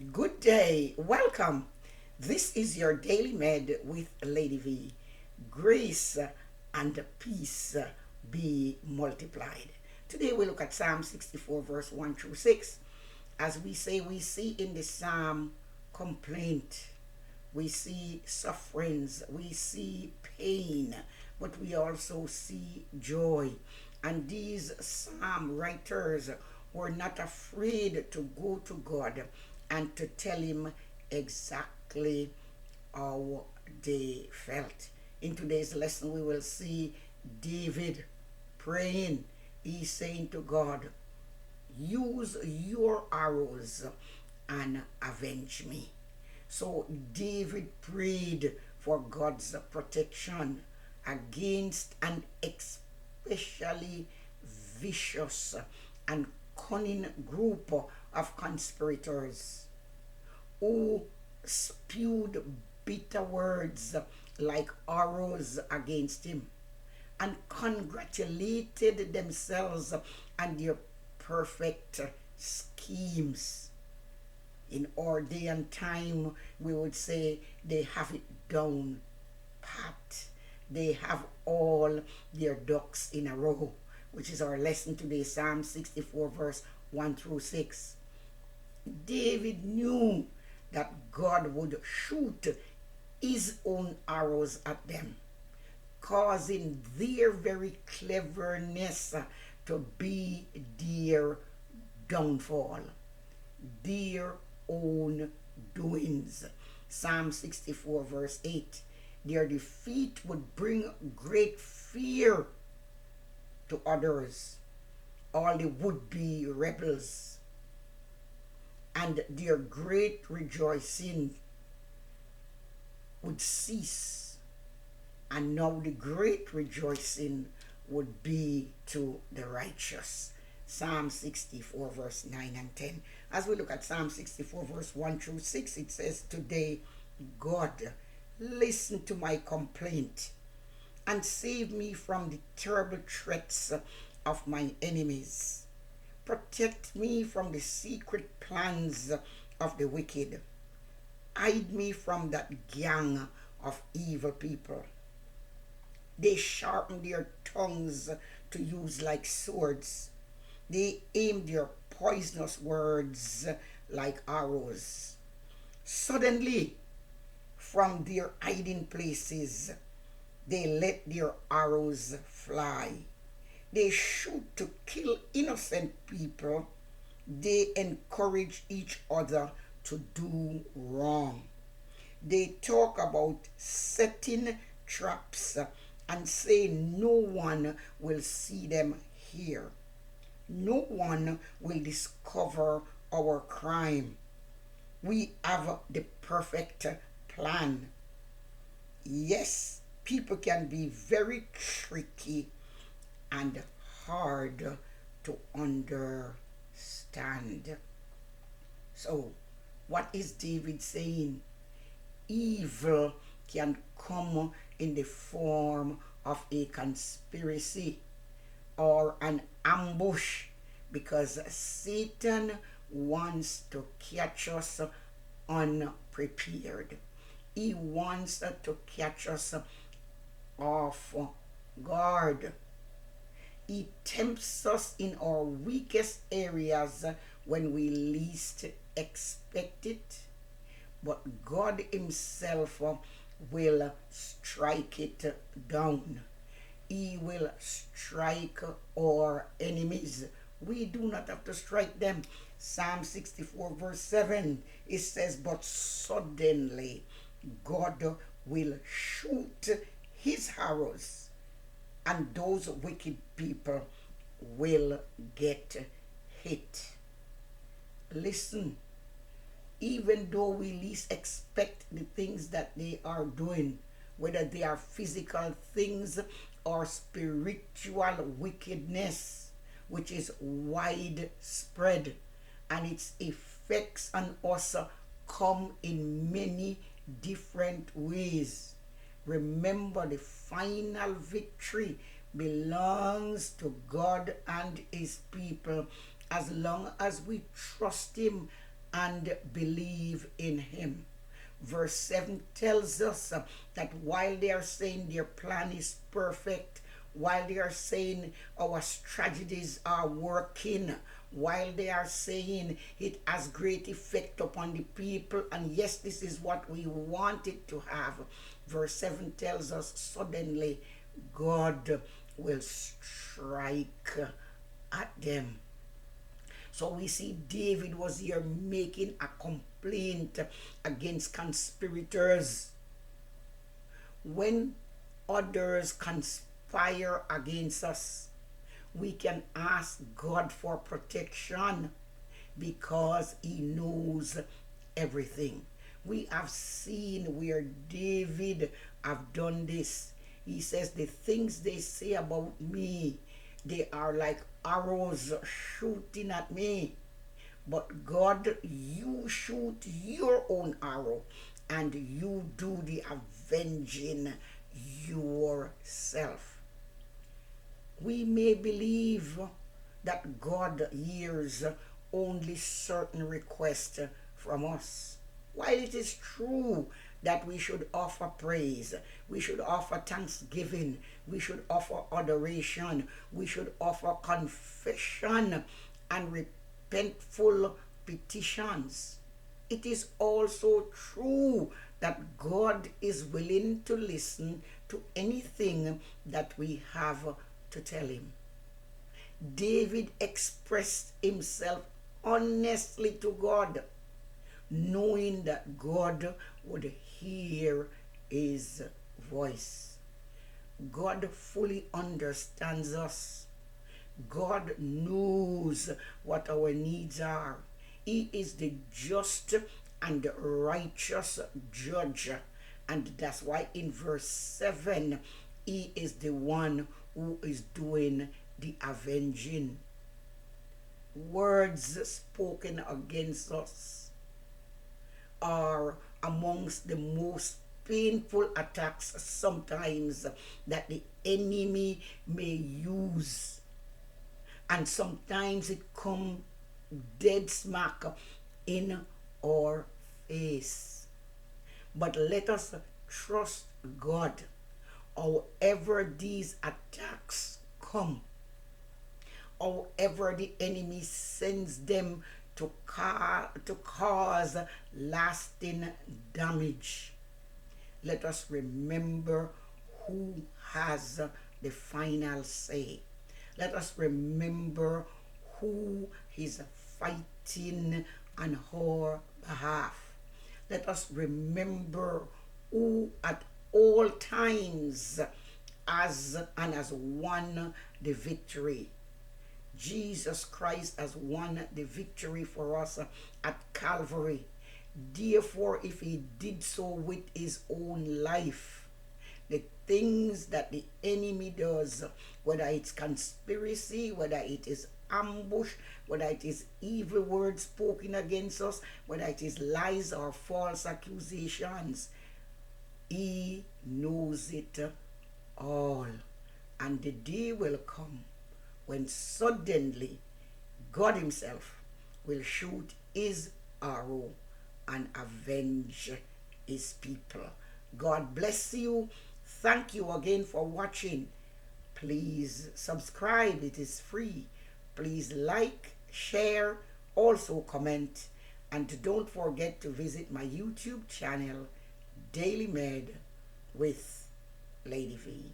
Good day. Welcome. This is your Daily Med with Lady V. Grace and peace be multiplied. Today we look at Psalm 64, verse 1 through 6. As we say, we see in the Psalm complaint, we see sufferings, we see pain, but we also see joy. And these Psalm writers were not afraid to go to God and to tell him exactly how they felt. In today's lesson, we will see David praying. He's saying to God, use your arrows and avenge me. So David prayed for God's protection against an especially vicious and cunning group of conspirators who spewed bitter words like arrows against him and congratulated themselves on their perfect schemes. In our day and time, we would say they have it down pat. They have all their ducks in a row, which is our lesson today, Psalm 64, verse 1 through 6. David knew that God would shoot his own arrows at them, causing their very cleverness to be their downfall, their own doings. Psalm 64, verse 8. Their defeat would bring great fear to others, all the would-be rebels, and their great rejoicing would cease. And now the great rejoicing would be to the righteous. Psalm 64, verse 9 and 10. As we look at Psalm 64, verse 1 through 6, it says, today, God, listen to my complaint and save me from the terrible threats of my enemies. Protect me from the secret plans of the wicked. Hide me from that gang of evil people. They sharpen their tongues to use like swords. They aim their poisonous words like arrows. Suddenly, from their hiding places, they let their arrows fly. They shoot to kill innocent people. They encourage each other to do wrong. They talk about setting traps and say no one will see them here. No one will discover our crime. We have the perfect plan. Yes, people can be very tricky and hard to understand. So, what is David saying? Evil can come in the form of a conspiracy or an ambush because Satan wants to catch us unprepared. He wants to catch us off guard. He tempts us in our weakest areas when we least expect it. But God himself will strike it down. He will strike our enemies. We do not have to strike them. Psalm 64, verse 7, it says, but suddenly God will shoot his arrows, and those wicked people will get hit. Listen, even though we least expect the things that they are doing, whether they are physical things or spiritual wickedness, which is widespread, and its effects on us come in many different ways. Remember, the final victory belongs to God and his people as long as we trust him and believe in him. Verse 7 tells us that while they are saying their plan is perfect, while they are saying our strategies are working, while they are saying it has great effect upon the people, and yes, this is what we wanted to have, verse 7 tells us suddenly God will strike at them. So we see David was here making a complaint against conspirators. When others conspire against us, we can ask God for protection because he knows everything. We have seen where David have done this. He says the things they say about me, they are like arrows shooting at me. But God, you shoot your own arrow and you do the avenging yourself. We may believe that God hears only certain requests from us. While it is true that we should offer praise, we should offer thanksgiving, we should offer adoration, we should offer confession and repentful petitions, it is also true that God is willing to listen to anything that we have to tell him. David expressed himself honestly to God, knowing that God would hear his voice. God fully understands us. God knows what our needs are. He is the just and righteous judge. And that's why in verse 7, he is the one who is doing the avenging. Words spoken against us are amongst the most painful attacks sometimes that the enemy may use. And sometimes it comes dead smack in our face. But let us trust God. However these attacks come, however the enemy sends them to cause lasting damage, let us remember who has the final say. Let us remember who is fighting on our behalf. Let us remember who at all times has won the victory. Jesus Christ has won the victory for us at Calvary. Therefore, if he did so with his own life, the things that the enemy does, whether it's conspiracy, whether it is ambush, whether it is evil words spoken against us, whether it is lies or false accusations, he knows it all. And the day will come when suddenly God himself will shoot his arrow and avenge his people. God bless you. Thank you again for watching. Please subscribe. It is free. Please like, share, also comment. And don't forget to visit my YouTube channel, Daily Med with Lady V.